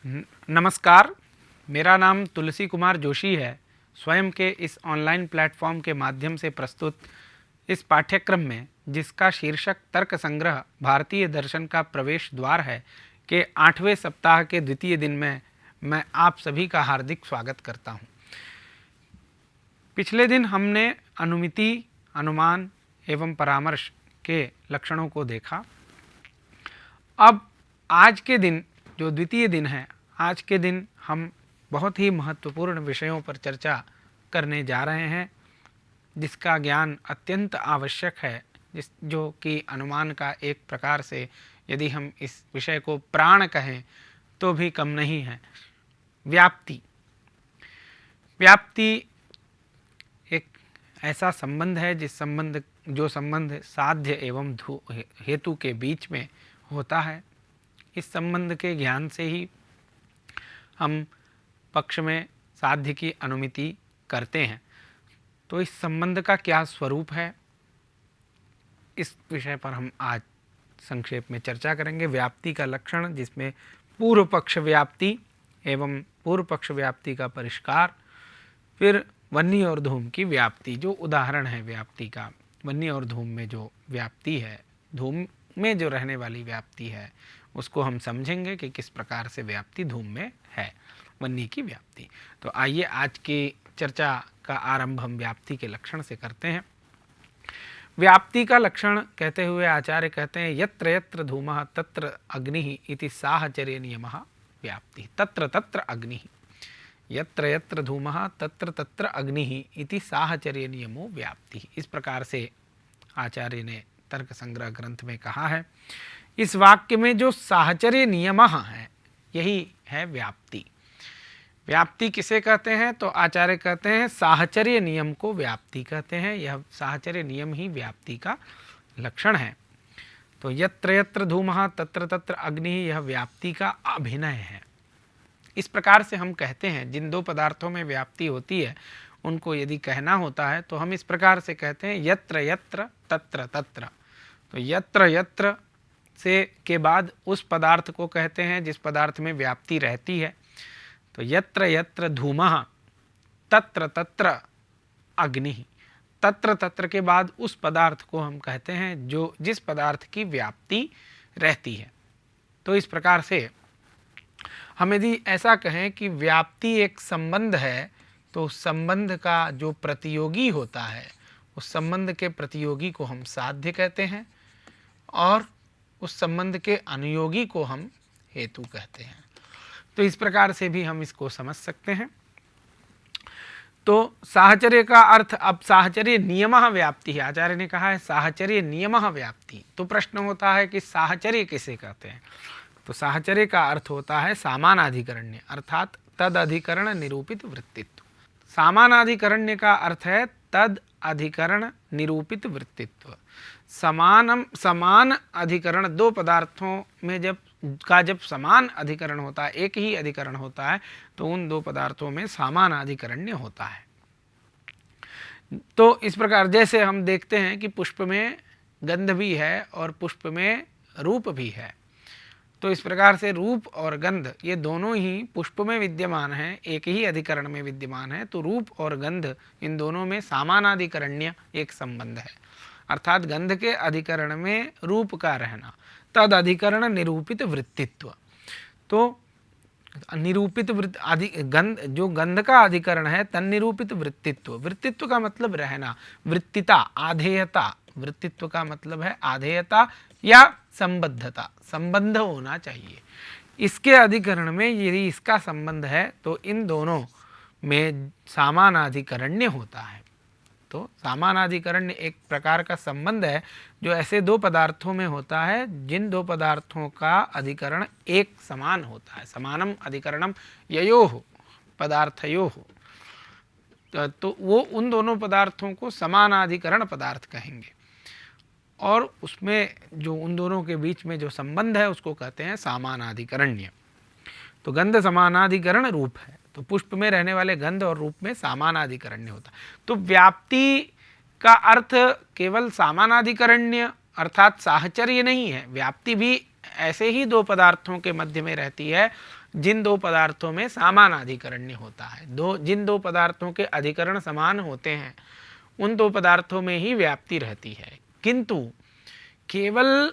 नमस्कार, मेरा नाम तुलसी कुमार जोशी है। स्वयं के इस ऑनलाइन प्लेटफॉर्म के माध्यम से प्रस्तुत इस पाठ्यक्रम में, जिसका शीर्षक तर्क संग्रह भारतीय दर्शन का प्रवेश द्वार है, के 8वें सप्ताह के द्वितीय दिन में मैं आप सभी का हार्दिक स्वागत करता हूं। पिछले दिन हमने अनुमिति, अनुमान एवं परामर्श के लक्षणों को देखा। अब आज के दिन, जो द्वितीय दिन है, आज के दिन हम बहुत ही महत्वपूर्ण विषयों पर चर्चा करने जा रहे हैं, जिसका ज्ञान अत्यंत आवश्यक है, जो कि अनुमान का एक प्रकार से, यदि हम इस विषय को प्राण कहें तो भी कम नहीं है। व्याप्ति एक ऐसा संबंध है जो संबंध साध्य एवं हेतु के बीच में होता है। इस संबंध के ज्ञान से ही हम पक्ष में साध्य की अनुमिति करते हैं। तो इस संबंध का क्या स्वरूप है, इस विषय पर हम आज संक्षेप में चर्चा करेंगे। व्याप्ति का लक्षण, जिसमें पूर्व पक्ष व्याप्ति एवं पूर्व पक्ष व्याप्ति का परिष्कार, फिर वन्नी और धूम की व्याप्ति, जो उदाहरण है व्याप्ति का। वन्नी और धूम में जो व्याप्ति है, धूम में जो रहने वाली व्याप्ति है, उसको हम समझेंगे कि किस प्रकार से व्याप्ति धूम में है, वन्नी की व्याप्ति। तो आइए आज की चर्चा का आरंभ हम व्याप्ति के लक्षण से करते हैं। व्याप्ति का लक्षण कहते हुए आचार्य कहते हैं, यत्र यत्र धूमः तत्र अग्निः इति साहचर्य नियमः व्याप्ति। तत्र तत्र अग्निः, यत्र यत्र धूमः तत्र तत्र अग्निः इति साहचर्य नियमो व्याप्ति। इस प्रकार से आचार्य ने तर्क संग्रह ग्रंथ में कहा है। इस वाक्य में जो साहचर्य नियम है, यही है व्याप्ति। व्याप्ति किसे कहते हैं? तो आचार्य कहते हैं साहचर्य नियम को व्याप्ति कहते हैं। यह साहचर्य नियम ही व्याप्ति का लक्षण है। तो यत्र यत्र धूमः तत्र तत्र अग्नि, यह व्याप्ति का अभिनय है। इस प्रकार से हम कहते हैं, जिन दो पदार्थों में व्याप्ति होती है उनको यदि कहना होता है तो हम इस प्रकार से कहते हैं, यत्र यत्र तत्र तत्र। तो यत्र यत्र से के बाद उस पदार्थ को कहते हैं जिस पदार्थ में व्याप्ति रहती है। तो यत्र यत्र धूमः तत्र तत्र अग्नि, तत्र तत्र के बाद उस पदार्थ को हम कहते हैं जो जिस पदार्थ की व्याप्ति रहती है। तो इस प्रकार से हम यदि ऐसा कहें कि व्याप्ति एक संबंध है, तो उस संबंध का जो प्रतियोगी होता है, उस संबंध के प्रतियोगी को हम साध्य कहते हैं, और उस संबंध के अनुयोगी को हम हेतु कहते हैं। तो इस प्रकार से भी हम इसको समझ सकते हैं। तो साहचर्य का अर्थ, अब साहचर्य नियमः व्याप्ति है। आचार्य ने कहा है साहचर्य नियमः व्याप्ति। तो प्रश्न होता है कि साहचर्य किसे कहते हैं? तो साहचर्य का अर्थ होता है सामानाधिकरण्य, अर्थात तद अधिकरण निरूपित वृत्तित्व। सामानाधिकरण्य का अर्थ है तद अधिकरण निरूपित वृत्तित्व। समान अधिकरण, दो पदार्थों में जब समान अधिकरण होता है, एक ही अधिकरण होता है, तो उन दो पदार्थों में सामानाधिकरण्य होता है। तो इस प्रकार जैसे हम देखते हैं कि पुष्प में गंध भी है और पुष्प में रूप भी है। तो इस प्रकार से रूप और गंध ये दोनों ही पुष्प में विद्यमान हैं, एक ही अधिकरण में विद्यमान है। तो रूप और गंध, इन दोनों में सामानाधिकरण्य एक संबंध है, अर्थात गंध के अधिकरण में रूप का रहना, तद अधिकरण निरूपित वृत्तित्व। तो निरूपित गंध, जो गंध का अधिकरण है, तन्निरूपित वृत्तित्व। वृत्तित्व का मतलब रहना, वृत्तिता, आधेयता। वृत्तित्व का मतलब है आधेयता या संबद्धता, संबंध होना चाहिए। इसके अधिकरण में यदि इसका संबंध है तो इन दोनों में सामानाधिकरण्य होता है। तो सामानाधिकरण्य एक प्रकार का संबंध है जो ऐसे दो पदार्थों में होता है जिन दो पदार्थों का अधिकरण एक समान होता है। समानम अधिकरणम ययोः पदार्थयोः। तो वो उन दोनों पदार्थों को समानाधिकरण पदार्थ कहेंगे, और उसमें जो उन दोनों के बीच में जो संबंध है उसको कहते हैं सामानाधिकरण्य। तो गंध समानाधिकरण रूप है, तो पुष्प में रहने वाले गंध और रूप में सामानाधिकरण्य होता है। तो व्याप्ति का अर्थ केवल सामानाधिकरण्य अर्थात साहचर्य नहीं है, व्याप्ति भी ऐसे ही दो पदार्थों के मध्य में रहती है जिन दो पदार्थों में समानाधिकरण्य होता है। जिन दो पदार्थों के अधिकरण समान होते हैं उन दो पदार्थों में ही व्याप्ति रहती है। किंतु केवल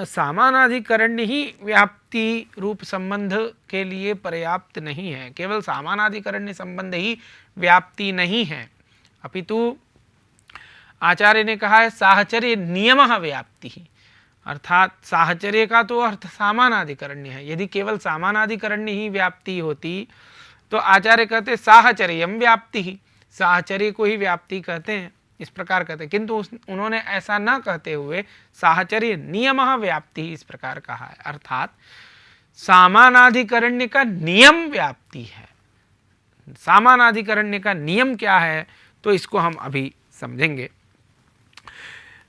समानाधिकरण्य ही व्याप्ति रूप संबंध के लिए पर्याप्त नहीं है। केवल समानाधिकरण्य संबंध ही व्याप्ति नहीं है, अपितु आचार्य ने कहा है साहचर्य नियमः व्याप्ति ही, अर्थात साहचर्य का तो अर्थ समानाधिकरण्य है। यदि केवल समानाधिकरण्य ही व्याप्ति होती तो आचार्य कहते साहचर्यम व्याप्ति ही, साहचर्य को ही व्याप्ति कहते हैं, इस प्रकार कहते हैं। किंतु उन्होंने ऐसा न कहते हुए साहचर्य नियमः व्याप्ति इस प्रकार कहा है, अर्थात समानाधिकरण्य का नियम व्याप्ति है। समानाधिकरण्य का नियम क्या है तो इसको हम अभी समझेंगे।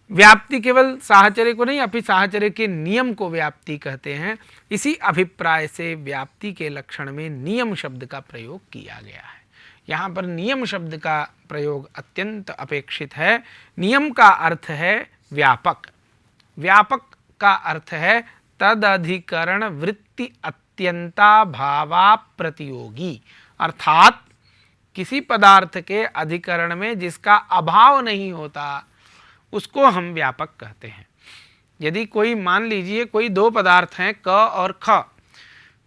व्याप्ति केवल साहचर्य को नहीं अपितु साहचर्य के नियम को व्याप्ति कहते हैं। इसी अभिप्राय से व्याप्ति के लक्षण में नियम शब्द का प्रयोग किया गया है। यहाँ पर नियम शब्द का प्रयोग अत्यंत अपेक्षित है। नियम का अर्थ है व्यापक, व्यापक का अर्थ है तदधिकरण वृत्ति अत्यंता भावा प्रतियोगी, अर्थात किसी पदार्थ के अधिकरण में जिसका अभाव नहीं होता उसको हम व्यापक कहते हैं। यदि कोई मान लीजिए कोई दो पदार्थ हैं क और ख,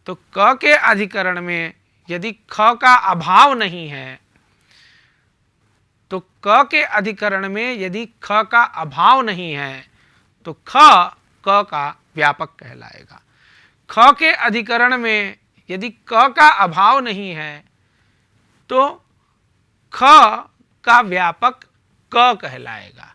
तो क के अधिकरण में यदि ख का अभाव नहीं है तो क के अधिकरण में यदि ख का अभाव नहीं है तो ख क का व्यापक कहलाएगा। ख के अधिकरण में यदि क का अभाव नहीं है तो ख का व्यापक क कहलाएगा।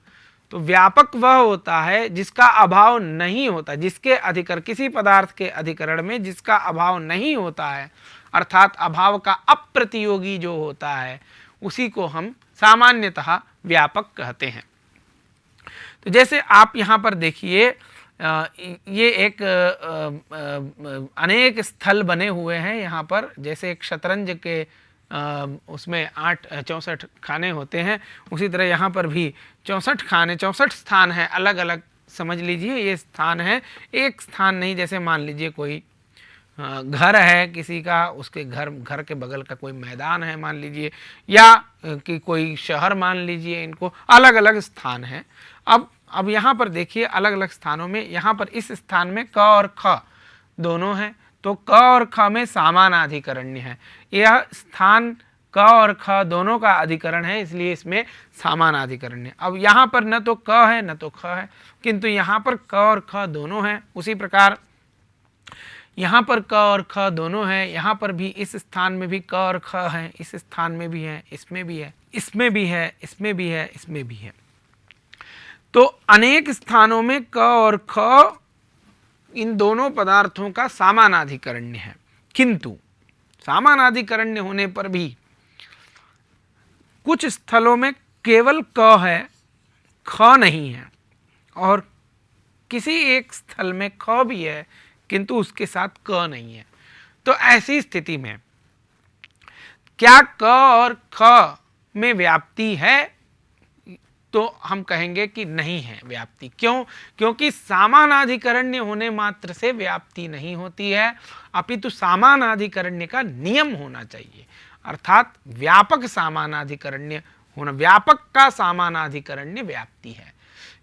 तो व्यापक वह होता है जिसका अभाव नहीं होता, जिसके अधिकरण किसी पदार्थ के अधिकरण में जिसका अभाव नहीं होता है, अर्थात अभाव का अप्रतियोगी जो होता है उसी को हम सामान्यतः व्यापक कहते हैं। तो जैसे आप यहाँ पर देखिए ये एक अनेक स्थल बने हुए हैं यहाँ पर, जैसे एक शतरंज के उसमें 64 खाने होते हैं, उसी तरह यहाँ पर भी 64 खाने 64 स्थान हैं अलग अलग। समझ लीजिए ये स्थान है, एक स्थान नहीं। जैसे मान लीजिए कोई घर है किसी का, उसके घर के बगल का कोई मैदान है मान लीजिए, या कि कोई शहर मान लीजिए, इनको अलग अलग स्थान है। अब यहाँ पर देखिए अलग अलग स्थानों में, यहाँ पर इस स्थान में क और ख दोनों हैं, तो क और ख में समानाधिकरण्य है। यह स्थान क और ख दोनों का अधिकरण है, इसलिए इसमें समानाधिकरण्य। अब यहाँ पर न तो क है न तो ख है, किंतु यहाँ पर क और ख दोनों हैं। उसी प्रकार यहाँ पर क और ख दोनों हैं, यहाँ पर भी इस स्थान में भी क और ख है, इस स्थान में भी है, इसमें भी है, इसमें भी है, इसमें भी है, इसमें भी है। तो अनेक स्थानों में क और ख इन दोनों पदार्थों का समानाधिकरण्य है, किंतु समानाधिकरण्य होने पर भी कुछ स्थलों में केवल क है, ख नहीं है, और किसी एक स्थल में ख भी है किंतु उसके साथ क नहीं है। तो ऐसी स्थिति में क्या क और ख में व्याप्ति है? तो हम कहेंगे कि नहीं है व्याप्ति। क्यों? क्योंकि समानाधिकरण्य होने मात्र से व्याप्ति नहीं होती है, अपितु समानाधिकरण्य का नियम होना चाहिए, अर्थात व्यापक समानाधिकरण्य होना। व्यापक का समानाधिकरण्य व्याप्ति है।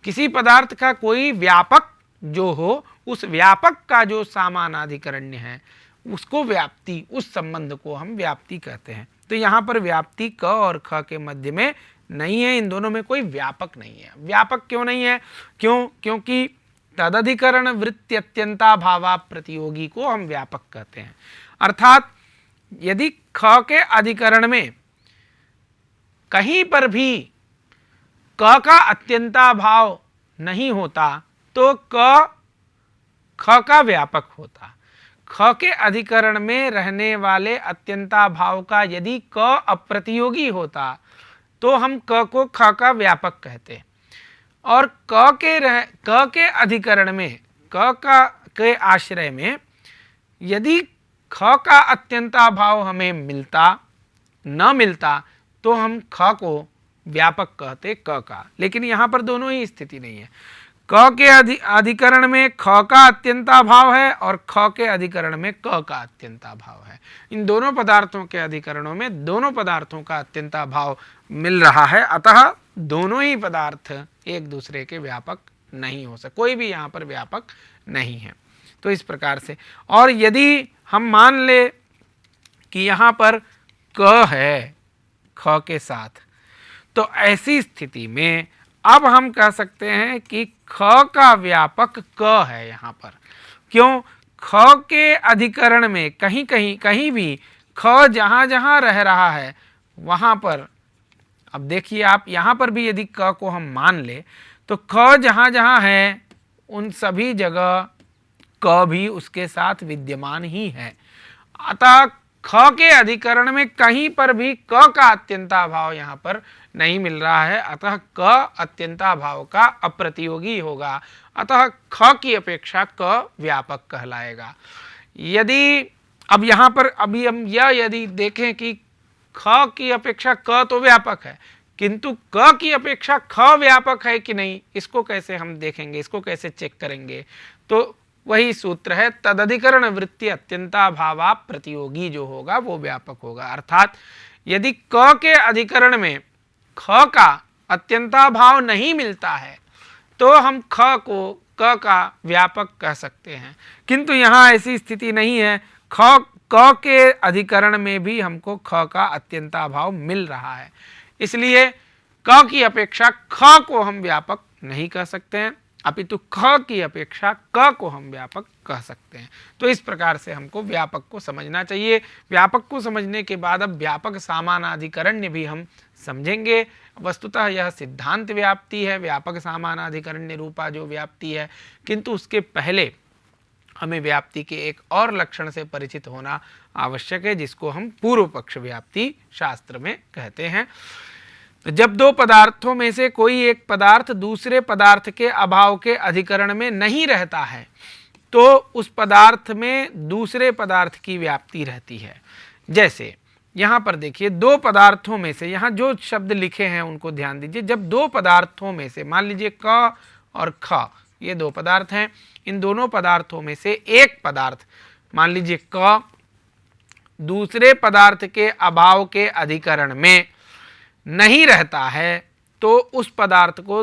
किसी पदार्थ का कोई व्यापक जो हो, उस व्यापक का जो समानाधिकरण्य है उसको व्याप्ति, उस संबंध को हम व्याप्ति कहते हैं। तो यहाँ पर व्याप्ति क और ख के मध्य में नहीं है, इन दोनों में कोई व्यापक नहीं है। व्यापक क्यों नहीं है? क्योंकि तदधिकरण वृत्ति अत्यंता भावा प्रतियोगी को हम व्यापक कहते हैं। अर्थात यदि ख के अधिकरण में कहीं पर भी क का अत्यंता भाव नहीं होता तो ख का व्यापक होता। ख के अधिकरण में रहने वाले अत्यंता भाव का यदि क अप्रतियोगी होता तो हम क को ख का व्यापक कहते, और क के अधिकरण में के आश्रय में यदि ख का अत्यंता भाव हमें न मिलता तो हम ख को व्यापक कहते क का। लेकिन यहाँ पर दोनों ही स्थिति नहीं है। क के अधिकरण में ख का अत्यंताभाव है और ख के अधिकरण में क का अत्यंताभाव है। इन दोनों पदार्थों के अधिकरणों में दोनों पदार्थों का अत्यंताभाव मिल रहा है, अतः दोनों ही पदार्थ एक दूसरे के व्यापक नहीं हो सकते, कोई भी यहाँ पर व्यापक नहीं है। तो इस प्रकार से, और यदि हम मान ले कि यहाँ पर क है ख के साथ, तो ऐसी स्थिति में अब हम कह सकते हैं कि ख का व्यापक क है यहाँ पर। क्यों? ख के अधिकरण में कहीं भी ख जहाँ जहाँ रह रहा है वहाँ पर, अब देखिए आप यहाँ पर भी यदि क को हम मान ले तो ख जहाँ जहाँ है उन सभी जगह क भी उसके साथ विद्यमान ही है। अतः ख के अधिकरण में कहीं पर भी क का अत्यंताभाव यहाँ पर नहीं मिल रहा है, अतः क अत्यंताभाव का अप्रतियोगी होगा, अतः ख की अपेक्षा क व्यापक कहलाएगा। यदि अब यहाँ पर अभी हम यदि देखें कि ख की अपेक्षा क तो व्यापक है, किंतु क की अपेक्षा ख व्यापक है कि नहीं, इसको कैसे हम देखेंगे, इसको कैसे चेक करेंगे? तो वही सूत्र है, तदधिकरण वृत्ति अत्यंताभावा प्रतियोगी जो होगा वो व्यापक होगा। अर्थात यदि क के अधिकरण में ख का अत्यंताभाव नहीं मिलता है तो हम ख को क का व्यापक कह सकते हैं, किंतु यहाँ ऐसी स्थिति नहीं है। क के अधिकरण में भी हमको ख का अत्यंताभाव मिल रहा है, इसलिए क की अपेक्षा ख को हम व्यापक नहीं कह सकते हैं, अपितु ख की अपेक्षा क को हम व्यापक कह सकते हैं। तो इस प्रकार से हमको व्यापक को समझना चाहिए। व्यापक को समझने के बाद अब व्यापक सामानाधिकरण्य भी हम समझेंगे। वस्तुतः यह सिद्धांत व्याप्ति है, व्यापक सामानाधिकरण्य रूपा जो व्याप्ति है, किंतु उसके पहले हमें व्याप्ति के एक और लक्षण से परिचित होना आवश्यक है, जिसको हम पूर्व पक्ष व्याप्ति शास्त्र में कहते हैं। तो जब दो पदार्थों में से कोई एक पदार्थ दूसरे पदार्थ के अभाव के अधिकरण में नहीं रहता है तो उस पदार्थ में दूसरे पदार्थ की व्याप्ति रहती है। जैसे यहाँ पर देखिए, दो पदार्थों में से, यहाँ जो शब्द लिखे हैं उनको ध्यान दीजिए। जब दो पदार्थों में से, मान लीजिए क और ख, ये दो पदार्थ हैं, इन दोनों पदार्थों में से एक पदार्थ, मान लीजिए क, दूसरे पदार्थ के अभाव के अधिकरण में नहीं रहता है तो उस पदार्थ को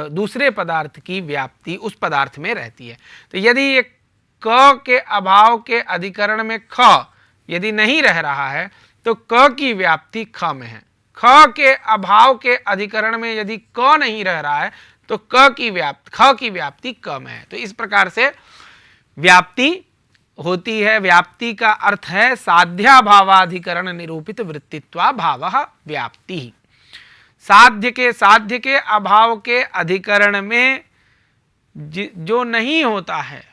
दूसरे पदार्थ की व्याप्ति उस पदार्थ में रहती है। तो यदि ये क के अभाव के अधिकरण में ख यदि नहीं रह रहा है तो क की व्याप्ति ख में है, ख के अभाव के अधिकरण में यदि क नहीं रह रहा है तो ख की व्याप्ति क में है। तो इस प्रकार से व्याप्ति होती है। व्याप्ति का अर्थ है साध्याभावाधिकरण निरूपित वृत्तित्वा भावः व्याप्ति। साध्य के अभाव के अधिकरण में जो नहीं होता है,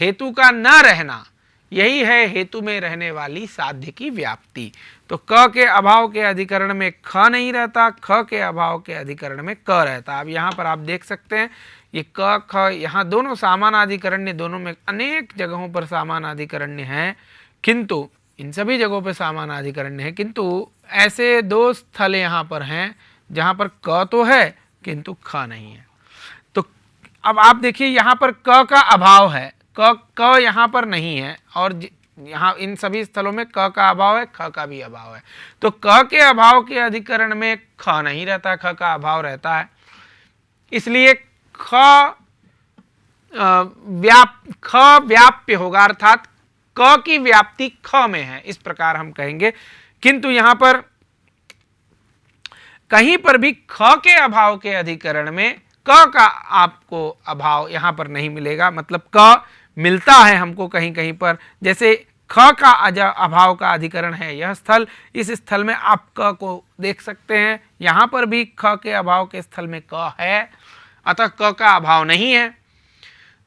हेतु का न रहना, यही है हेतु में रहने वाली साध्य की व्याप्ति। तो क के अभाव के अधिकरण में ख नहीं रहता, ख के अभाव के अधिकरण में क रहता। अब यहाँ पर आप देख सकते हैं ये क ख, यहाँ दोनों सामानाधिकरण्य, दोनों में अनेक जगहों पर सामानाधिकरण्य हैं, किंतु इन सभी जगहों पर सामानाधिकरण्य है, किंतु ऐसे दो स्थल यहाँ पर हैं जहाँ पर क तो है किंतु ख नहीं है। तो अब आप देखिए यहाँ पर क का अभाव है, क यहाँ पर नहीं है, और यहाँ इन सभी स्थलों में क का अभाव है, ख का भी अभाव है। तो क के अभाव के अधिकरण में ख नहीं रहता, ख का अभाव रहता है, इसलिए ख व्याप्य होगा, अर्थात क की व्याप्ति ख में है, इस प्रकार हम कहेंगे। किंतु यहाँ पर कहीं पर भी ख के अभाव के अधिकरण में क का आपको अभाव यहाँ पर नहीं मिलेगा, मतलब क मिलता है हमको कहीं कहीं पर। जैसे ख का अभाव का अधिकरण है यह स्थल, इस स्थल में आप क को देख सकते हैं, यहाँ पर भी ख के अभाव के स्थल में क है, अतः क का अभाव नहीं है।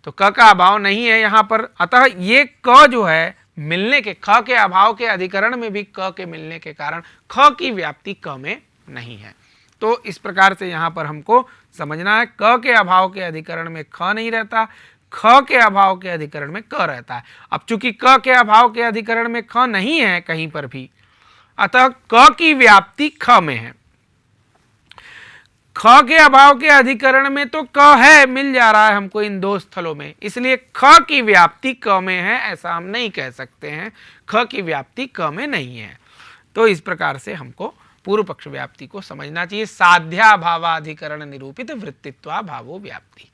तो क का अभाव नहीं है यहाँ पर, अतः ये क जो है मिलने के, ख के अभाव के अधिकरण में भी क के मिलने के कारण ख की व्याप्ति क में नहीं है। तो इस प्रकार से यहाँ पर हमको समझना है, क के अभाव के अधिकरण में ख नहीं रहता, ख के अभाव के अधिकरण में क रहता है। अब चूंकि क के अभाव के अधिकरण में ख नहीं है कहीं पर भी, अतः क की व्याप्ति ख में है। ख के अभाव के अधिकरण में तो क है, मिल जा रहा है हमको इन दो स्थलों में, इसलिए ख की व्याप्ति क में है ऐसा हम नहीं कह सकते हैं। ख की व्याप्ति क में नहीं है। तो इस प्रकार से हमको पूर्व पक्ष व्याप्ति को समझना चाहिए। साध्याभावाधिकरण निरूपित वृत्तित्वाभावो व्याप्ति।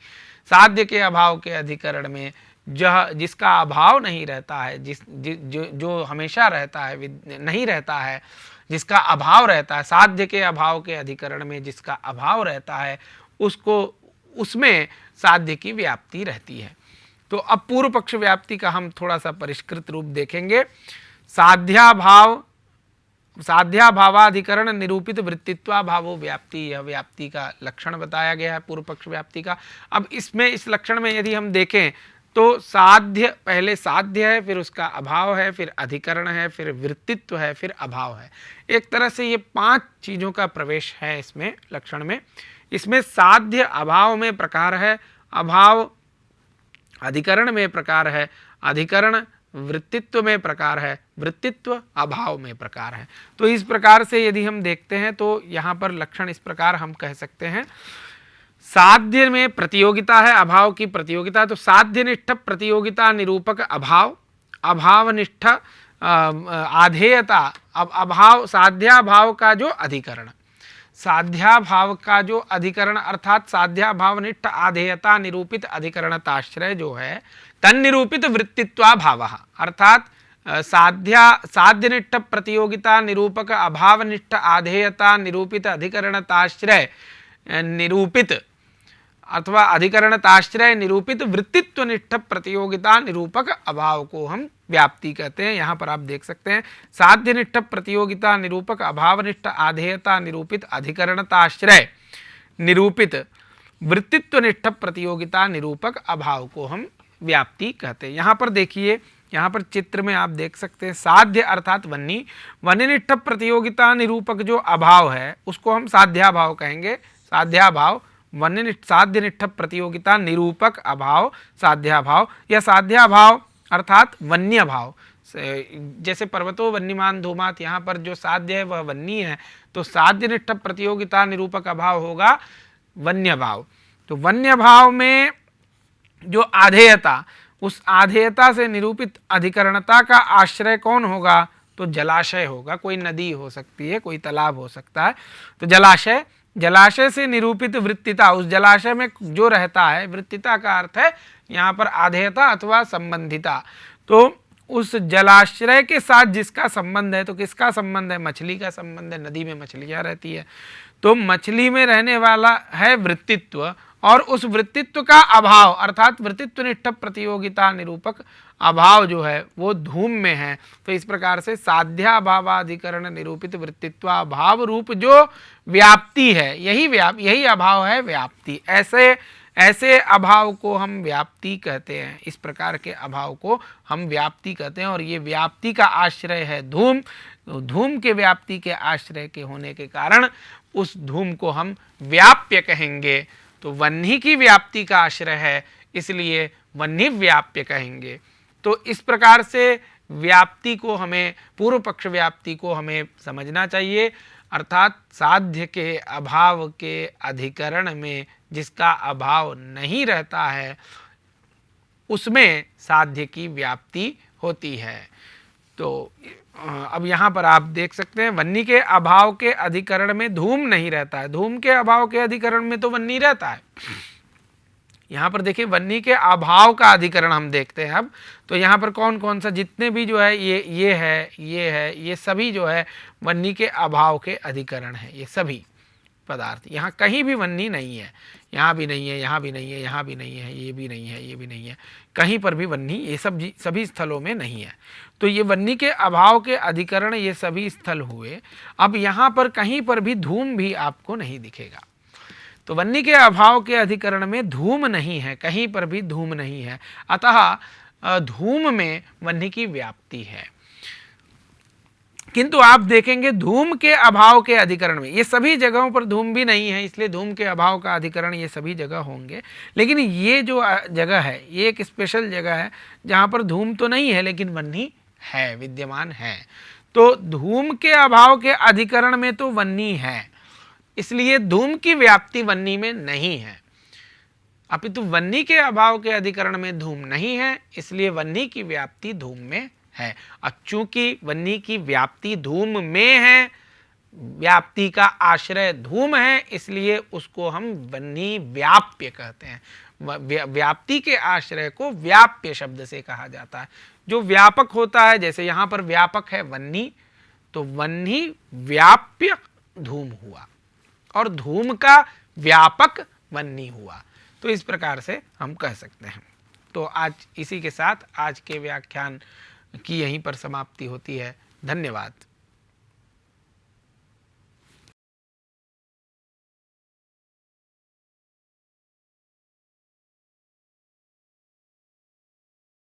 साध्य के अभाव के अधिकरण में जिसका अभाव नहीं रहता है, जो हमेशा रहता है, नहीं रहता है, जिसका अभाव रहता है, साध्य के अभाव के अधिकरण में जिसका अभाव रहता है उसमें साध्य की व्याप्ति रहती है। तो अब पूर्व पक्ष व्याप्ति का हम थोड़ा सा परिष्कृत रूप देखेंगे। साध्याभावाधिकरण निरूपित वृत्तित्वाभावो व्याप्ति, यह व्याप्ति का लक्षण बताया गया है पूर्व पक्ष व्याप्ति का। अब इसमें इस लक्षण में यदि हम देखें तो साध्य, पहले साध्य है, फिर उसका अभाव है, फिर अधिकरण है, फिर वृत्तित्व है, फिर अभाव है। एक तरह से ये 5 चीज़ों का प्रवेश है इसमें लक्षण में। इसमें साध्य अभाव में प्रकार है, अभाव अधिकरण में प्रकार है, अधिकरण वृत्तित्व में प्रकार है, वृत्तित्व अभाव में प्रकार है। तो इस प्रकार से यदि हम देखते हैं तो यहाँ पर लक्षण इस प्रकार हम कह सकते हैं। साध्य में प्रतियोगिता है, अभाव की प्रतियोगिता, तो साध्यनिष्ठ प्रतियोगिता निरूपक अभाव, अभावनिष्ठ आधेयता, अब अभाव साध्याभाव का जो अधिकरण, साध्याभाव का जो अधिकरण अर्थात साध्याभावनिष्ठ आधेयता निरूपित अधिकरणताश्रय जो है तन्निरूपित वृत्तित्वाभाव, अर्थात साध्यनिष्ठ प्रतियोगिता निरूपक अभावनिष्ठ आधेयता निरूपित अधिकरणताश्रय निरूपित अथवा अधिकरणताश्रय निरूपित वृत्तित्वनिष्ठ प्रतियोगिता निरूपक अभाव को हम व्याप्ति कहते हैं। यहाँ पर आप देख सकते हैं साध्यनिष्ठ प्रतियोगिता निरूपक अभावनिष्ठ आधेयता निरूपित अधिकरणताश्रय निरूपित वृत्तित्वनिष्ठ प्रतियोगिता निरूपक अभाव को हम व्याप्ति कहते हैं। यहाँ पर देखिए, यहाँ पर चित्र में आप देख सकते हैं साध्य अर्थात वन्नी, वन्यनिष्ठ प्रतियोगिता निरूपक जो अभाव है उसको हम साध्याभाव कहेंगे। साध्याभाव वन्यनिष्ठ, साध्यनिष्ठ प्रतियोगिता निरूपक अभाव साध्याभाव, या साध्याभाव अर्थात वन्य भाव, जैसे पर्वतो वन्यमान धूमात, यहाँ पर जो साध्य है वह वन्नी है, तो साध्यनिष्ठ प्रतियोगिता निरूपक अभाव होगा वन्य भाव। तो वन्य भाव में जो आधेयता, उस आधेयता से निरूपित अधिकरणता का आश्रय कौन होगा? तो जलाशय होगा। कोई नदी हो सकती है, कोई तालाब हो सकता है। तो जलाशय, जलाशय से निरूपित वृत्तिता, उस जलाशय में जो रहता है, वृत्तिता का अर्थ है यहाँ पर आधेयता अथवा संबंधिता। तो उस जलाश्रय के साथ जिसका संबंध है, तो किसका संबंध है? मछली का संबंध है। नदी में मछलियाँ रहती है, तो मछली में रहने वाला है वृत्तित्व, और उस वृत्तित्व का अभाव अर्थात वृत्तित्वनिष्ठ प्रतियोगिता निरूपक अभाव जो है वो धूम में है। तो इस प्रकार से साध्याभावाधिकरण निरूपित वृत्तित्वाभाव रूप जो व्याप्ति है, यही अभाव है व्याप्ति। ऐसे अभाव को हम व्याप्ति कहते हैं। इस प्रकार के अभाव को हम व्याप्ति कहते हैं, और ये व्याप्ति का आश्रय है धूम। तो धूम के व्याप्ति के आश्रय के होने के कारण उस धूम को हम व्याप्य कहेंगे। तो वह्नि की व्याप्ति का आश्रय है, इसलिए वह्नि व्याप्य कहेंगे। तो इस प्रकार से व्याप्ति को हमें, पूर्व पक्ष व्याप्ति को हमें समझना चाहिए, अर्थात साध्य के अभाव के अधिकरण में जिसका अभाव नहीं रहता है उसमें साध्य की व्याप्ति होती है। तो अब यहाँ पर आप देख सकते हैं वह्नि के अभाव के अधिकरण में धूम नहीं रहता है, धूम के अभाव के अधिकरण में तो वह्नि रहता है। यहाँ पर देखिए वह्नि के अभाव का अधिकरण हम देखते हैं। अब तो यहाँ पर कौन कौन सा, जितने भी जो है ये सभी जो है वह्नि के अभाव के अधिकरण है। ये सभी पदार्थ, यहाँ कहीं भी वह्नि नहीं है, यहाँ भी नहीं है, यहाँ भी नहीं है, यहाँ भी नहीं है, ये भी नहीं है, ये भी नहीं है, कहीं पर भी वह्नि ये सभी स्थलों में नहीं है। तो ये वह्नि के अभाव के अधिकरण ये सभी स्थल हुए। अब यहाँ पर कहीं पर भी धूम भी आपको नहीं दिखेगा। तो वह्नि के अभाव के अधिकरण में धूम नहीं है, कहीं पर भी धूम नहीं है, अतः धूम में वह्नि की व्याप्ति है। किंतु आप देखेंगे धूम के अभाव के अधिकरण में, ये सभी जगहों पर धूम भी नहीं है, इसलिए धूम के अभाव का अधिकरण ये सभी जगह होंगे। लेकिन ये जो जगह है ये एक स्पेशल जगह है जहाँ पर धूम तो नहीं है लेकिन वह्नि है, विद्यमान है। तो धूम के अभाव के अधिकरण में तो वह्नि है, इसलिए धूम की व्याप्ति वह्नि में नहीं है, अपितु वह्नि के अभाव के अधिकरण में धूम नहीं है, इसलिए वह्नि की व्याप्ति धूम में है। और चूंकि वह्नि की व्याप्ति धूम में है, व्याप्ति का आश्रय धूम है, इसलिए उसको हम वह्नि व्याप्य कहते हैं। व्याप्ति के आश्रय को व्याप्य शब्द से कहा जाता है। जो व्यापक होता है, जैसे यहां पर व्यापक है वह्नि, तो वह्नि व्याप्य धूम हुआ और धूम का व्यापक वह्नि हुआ। तो इस प्रकार से हम कह सकते हैं। तो आज इसी के साथ आज के व्याख्यान की यहीं पर समाप्ति होती है। धन्यवाद।